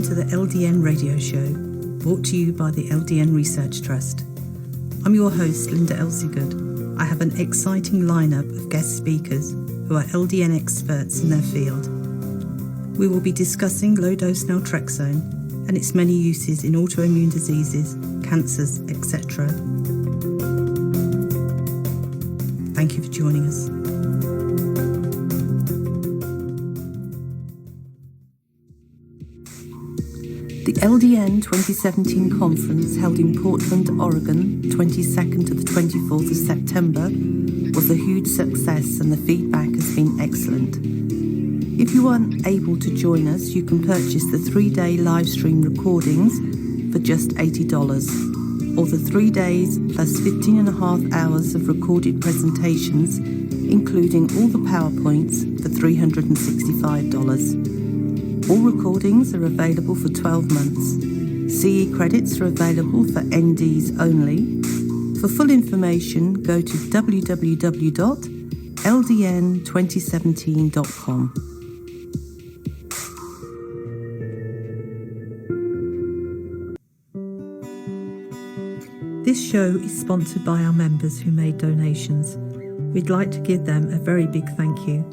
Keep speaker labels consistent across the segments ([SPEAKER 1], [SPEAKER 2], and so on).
[SPEAKER 1] Welcome to the LDN radio show, brought to you by the LDN Research Trust. I'm your host, Linda Elsiegood. I have an exciting lineup of guest speakers who are LDN experts in their field. We will be discussing low-dose Naltrexone and its many uses in autoimmune diseases, cancers, etc. Thank you for joining us. The LDN 2017 conference held in Portland, Oregon, 22nd to the 24th of September, was a huge success and the feedback has been excellent. If you aren't able to join us, you can purchase the 3-day live stream recordings for just $80, or the 3 days plus 15 and a half hours of recorded presentations, including all the PowerPoints, for $365. All recordings are available for 12 months. CE credits are available for NDs only. For full information, go to www.ldn2017.com. This show is sponsored by our members who made donations. We'd like to give them a very big thank you.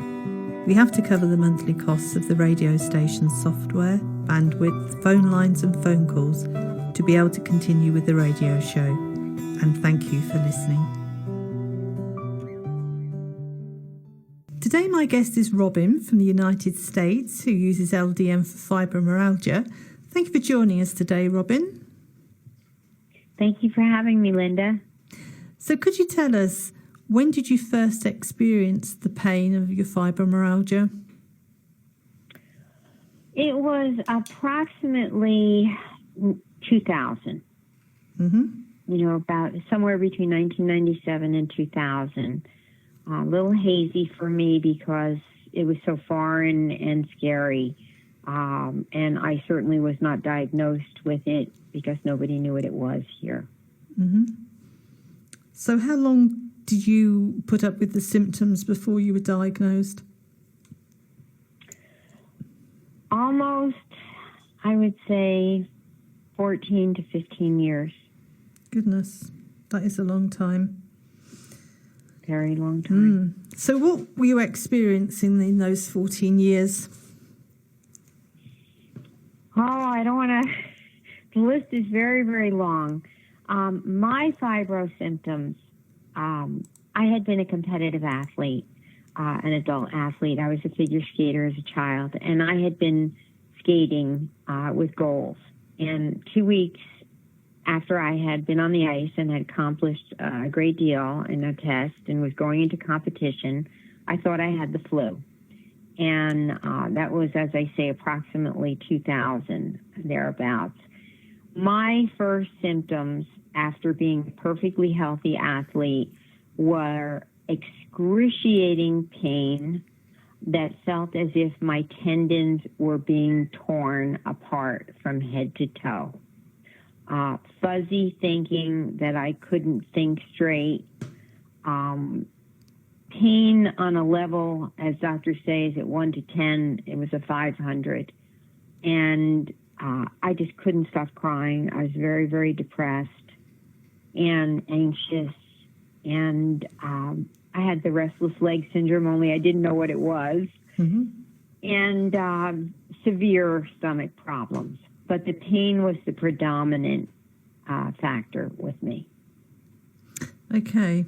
[SPEAKER 1] We have to cover the monthly costs of the radio station's software, bandwidth, phone lines and phone calls to be able to continue with the radio show. And thank you for listening. Today my guest is Robyn from the United States, who uses LDN for fibromyalgia. Thank you for joining us today, Robyn.
[SPEAKER 2] Thank you for having me, Linda.
[SPEAKER 1] So could you tell us, when did you first experience the pain of your fibromyalgia?
[SPEAKER 2] It was approximately 2000. About somewhere between 1997 and 2000. A little hazy for me because it was so foreign and scary. And I certainly was not diagnosed with it because nobody knew what it was here.
[SPEAKER 1] So how long did you put up with the symptoms before you were diagnosed?
[SPEAKER 2] Almost, I would say, 14 to 15 years.
[SPEAKER 1] Goodness, that is a long time.
[SPEAKER 2] Very long time.
[SPEAKER 1] So what were you experiencing in those 14 years?
[SPEAKER 2] Oh, I don't want to... The list is very, very long. My fibro symptoms... I had been a competitive athlete, an adult athlete. I was a figure skater as a child, and I had been skating with goals. And 2 weeks after I had been on the ice and had accomplished a great deal in a test and was going into competition, I thought I had the flu. And that was, as I say, approximately 2000, thereabouts. My first symptoms after being a perfectly healthy athlete were excruciating pain that felt as if my tendons were being torn apart from head to toe. Fuzzy thinking that I couldn't think straight. Pain on a level, as doctors say, is at 1 to 10. It was a 500. And I just couldn't stop crying. I was very, very depressed and anxious, and I had the restless leg syndrome, only I didn't know what it was, and severe stomach problems. But the pain was the predominant factor with me.
[SPEAKER 1] Okay.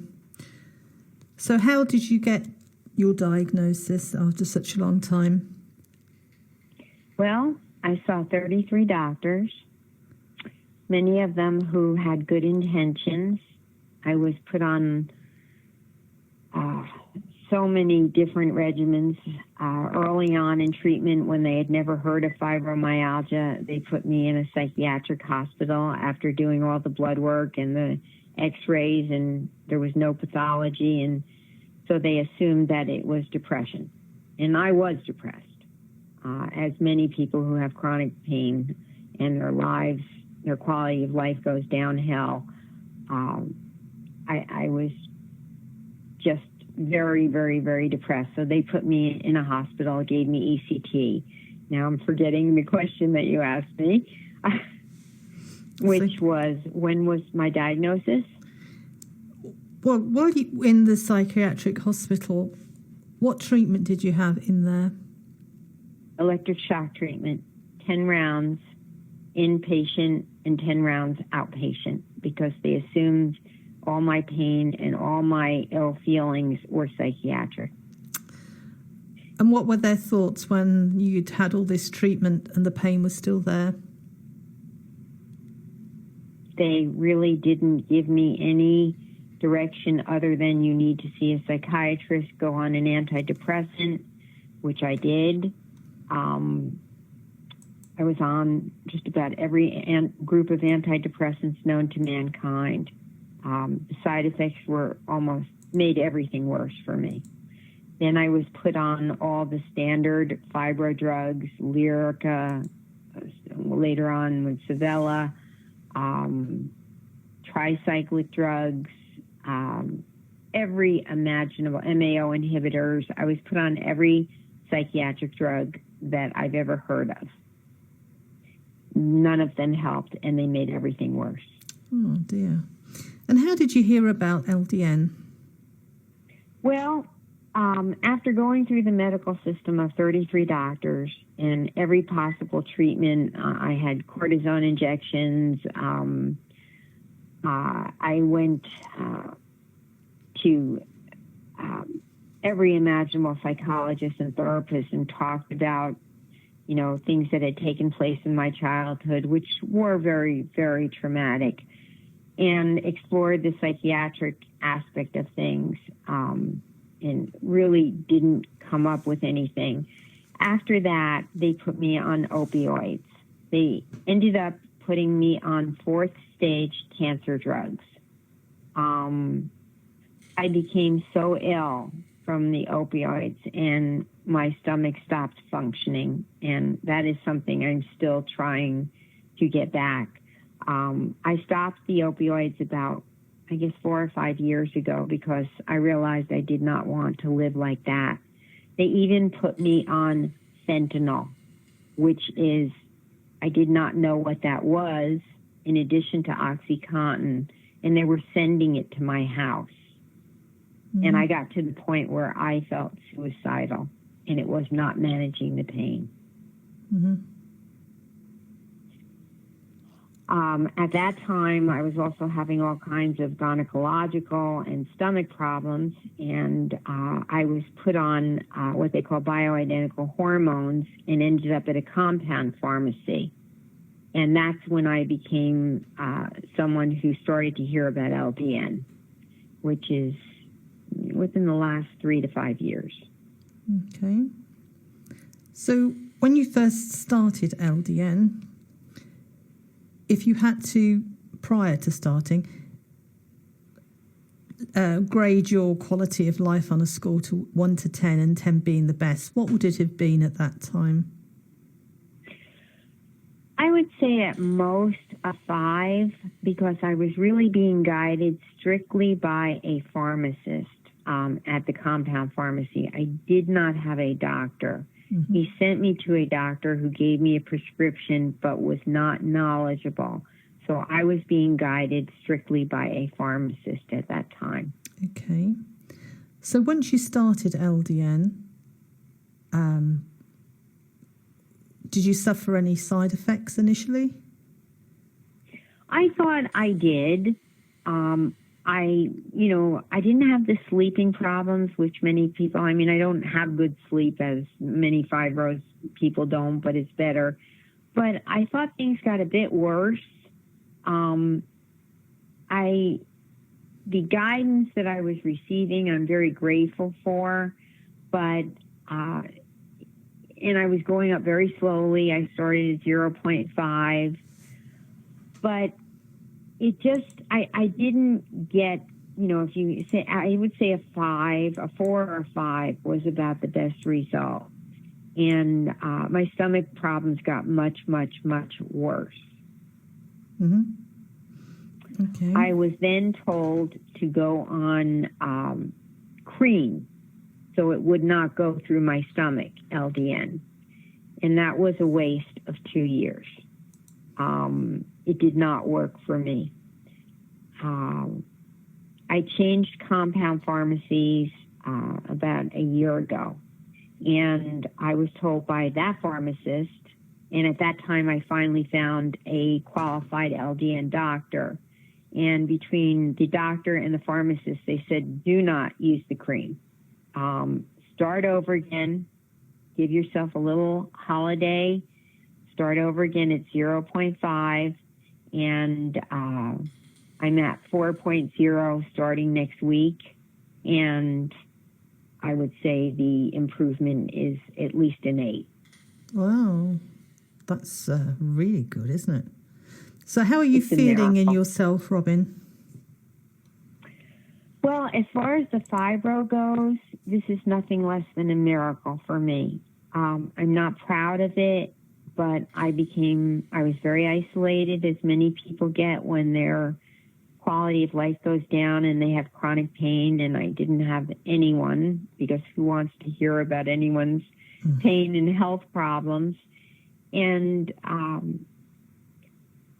[SPEAKER 1] So how did you get your diagnosis after such a long time?
[SPEAKER 2] Well, I saw 33 doctors, many of them who had good intentions. I was put on so many different regimens early on in treatment. When they had never heard of fibromyalgia, they put me in a psychiatric hospital after doing all the blood work and the x-rays, and there was no pathology, and so they assumed that it was depression. And I was depressed, as many people who have chronic pain and their quality of life goes downhill. I was just very, very, very depressed. So they put me in a hospital, gave me ECT, now I'm forgetting the question that you asked me, which was, when was my diagnosis?
[SPEAKER 3] Well, while you were in the psychiatric hospital, what treatment did you have in there?
[SPEAKER 2] Electric shock treatment, 10 rounds inpatient and 10 rounds outpatient, because they assumed all my pain and all my ill feelings were psychiatric.
[SPEAKER 3] And what were their thoughts when you'd had all this treatment and the pain was still there?
[SPEAKER 2] They really didn't give me any direction other than, you need to see a psychiatrist, go on an antidepressant, which I did. I was on just about every group of antidepressants known to mankind. The side effects made everything worse for me. Then I was put on all the standard fibro drugs, Lyrica, later on with Savella, tricyclic drugs, every imaginable, MAO inhibitors. I was put on every psychiatric drug that I've ever heard of. None of them helped, and they made everything worse.
[SPEAKER 3] Oh, dear. And how did you hear about LDN?
[SPEAKER 2] Well, after going through the medical system of 33 doctors and every possible treatment, I had cortisone injections. I went to every imaginable psychologist and therapist and talked about, things that had taken place in my childhood, which were very, very traumatic, and explored the psychiatric aspect of things, and really didn't come up with anything. After that, they put me on opioids. They ended up putting me on 4th stage cancer drugs. I became so ill from the opioids, and my stomach stopped functioning, and that is something I'm still trying to get back. I stopped the opioids about, 4 or 5 years ago, because I realized I did not want to live like that. They even put me on fentanyl, which is, I did not know what that was, in addition to OxyContin, and they were sending it to my house. Mm-hmm. And I got to the point where I felt suicidal, and it was not managing the pain.
[SPEAKER 3] Mm-hmm.
[SPEAKER 2] At that time, I was also having all kinds of gynecological and stomach problems, and I was put on what they call bioidentical hormones and ended up at a compound pharmacy. And that's when I became someone who started to hear about LDN, which is within the last 3 to 5 years.
[SPEAKER 3] Okay. So when you first started LDN, if you had to, prior to starting, grade your quality of life on a score to 1 to 10, and 10 being the best, what would it have been at that time?
[SPEAKER 2] I would say at most a 5, because I was really being guided strictly by a pharmacist at the compound pharmacy. I did not have a doctor. Mm-hmm. He sent me to a doctor who gave me a prescription but was not knowledgeable. So I was being guided strictly by a pharmacist at that time.
[SPEAKER 3] Okay. So once you started LDN, did you suffer any side effects initially?
[SPEAKER 2] I thought I did. I didn't have the sleeping problems, which many people, I don't have good sleep, as many fibros people don't, but it's better. But I thought things got a bit worse. The guidance that I was receiving, I'm very grateful for, but, and I was going up very slowly. I started at 0.5, but it just, I didn't get, if you say, I would say a 4 or a 5 was about the best result. And my stomach problems got much, much, much worse.
[SPEAKER 3] Mm-hmm. Okay.
[SPEAKER 2] I was then told to go on cream, so it would not go through my stomach, LDN. And that was a waste of 2 years. It did not work for me. I changed compound pharmacies about a year ago. And I was told by that pharmacist, and at that time I finally found a qualified LDN doctor. And between the doctor and the pharmacist, they said, do not use the cream. Start over again. Give yourself a little holiday. Start over again at 0.5. And I'm at 4.0 starting next week. And I would say the improvement is at least an 8.
[SPEAKER 3] Wow. That's really good, isn't it? So how are you feeling in yourself, Robyn?
[SPEAKER 2] Well, as far as the fibro goes, this is nothing less than a miracle for me. I'm not proud of it, but I was very isolated, as many people get when their quality of life goes down and they have chronic pain, and I didn't have anyone, because who wants to hear about anyone's pain and health problems? And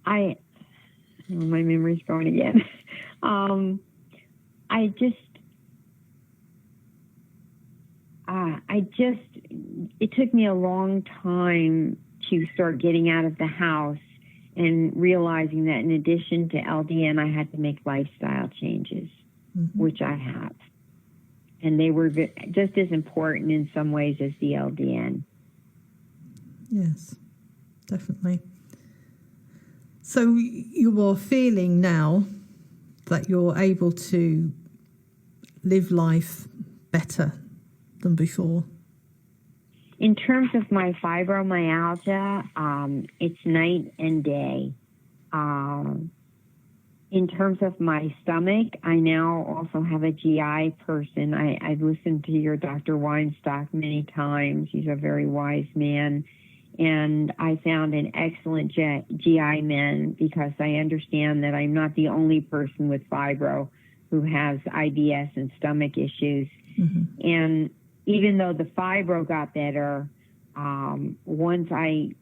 [SPEAKER 2] my memory's going again. It took me a long time to start getting out of the house and realizing that in addition to LDN, I had to make lifestyle changes, which I have. And they were just as important in some ways as the LDN.
[SPEAKER 3] Yes, definitely. So you are feeling now that you're able to live life better than before?
[SPEAKER 2] In terms of my fibromyalgia, it's night and day. In terms of my stomach, I now also have a GI person. I've listened to your Dr. Weinstock many times. He's a very wise man. And I found an excellent GI man, because I understand that I'm not the only person with fibro who has IBS and stomach issues. And even though the fibro got better, once I,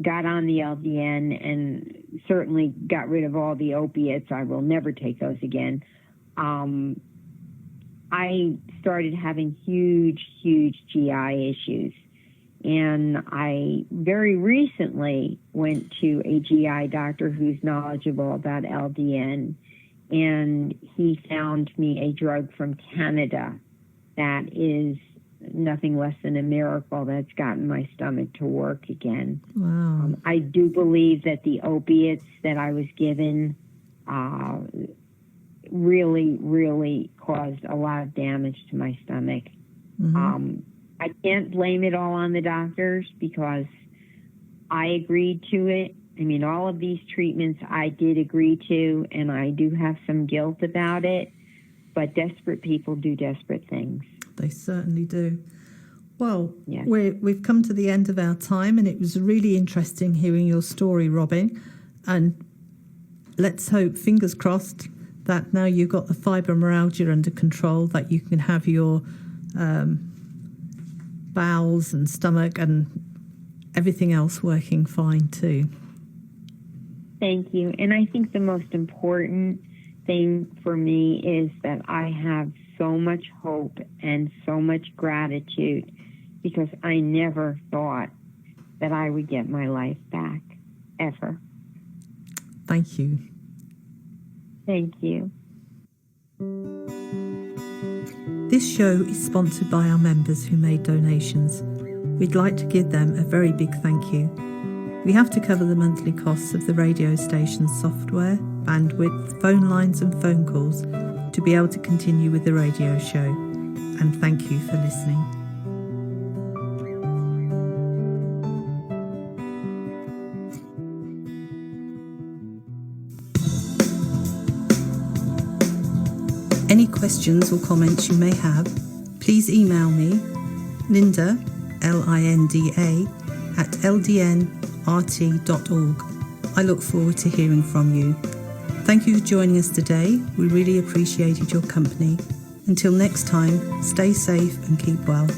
[SPEAKER 2] got on the LDN and certainly got rid of all the opiates, I will never take those again. I started having huge GI issues. And I very recently went to a GI doctor who's knowledgeable about LDN, and he found me a drug from Canada that is nothing less than a miracle that's gotten my stomach to work again.
[SPEAKER 3] Wow.
[SPEAKER 2] I do believe that the opiates that I was given really caused a lot of damage to my stomach. I can't blame it all on the doctors, because I agreed to it. I mean, all of these treatments I did agree to, and I do have some guilt about it, but desperate people do desperate things.
[SPEAKER 3] They certainly do. Well,
[SPEAKER 2] yes.
[SPEAKER 3] We've come to the end of our time, and it was really interesting hearing your story, Robyn. And let's hope, fingers crossed, that now you've got the fibromyalgia under control, that you can have your bowels and stomach and everything else working fine too.
[SPEAKER 2] Thank you. And I think the most important thing for me is that I have so much hope and so much gratitude, because I never thought that I would get my life back, ever.
[SPEAKER 3] Thank you.
[SPEAKER 2] Thank you.
[SPEAKER 3] This show is sponsored by our members who made donations. We'd like to give them a very big thank you. We have to cover the monthly costs of the radio station's software, bandwidth, phone lines and phone calls to be able to continue with the radio show. And thank you for listening. Any questions or comments you may have, please email me, Linda, Linda, at ldnrt.org. I look forward to hearing from you. Thank you for joining us today. We really appreciated your company. Until next time, stay safe and keep well.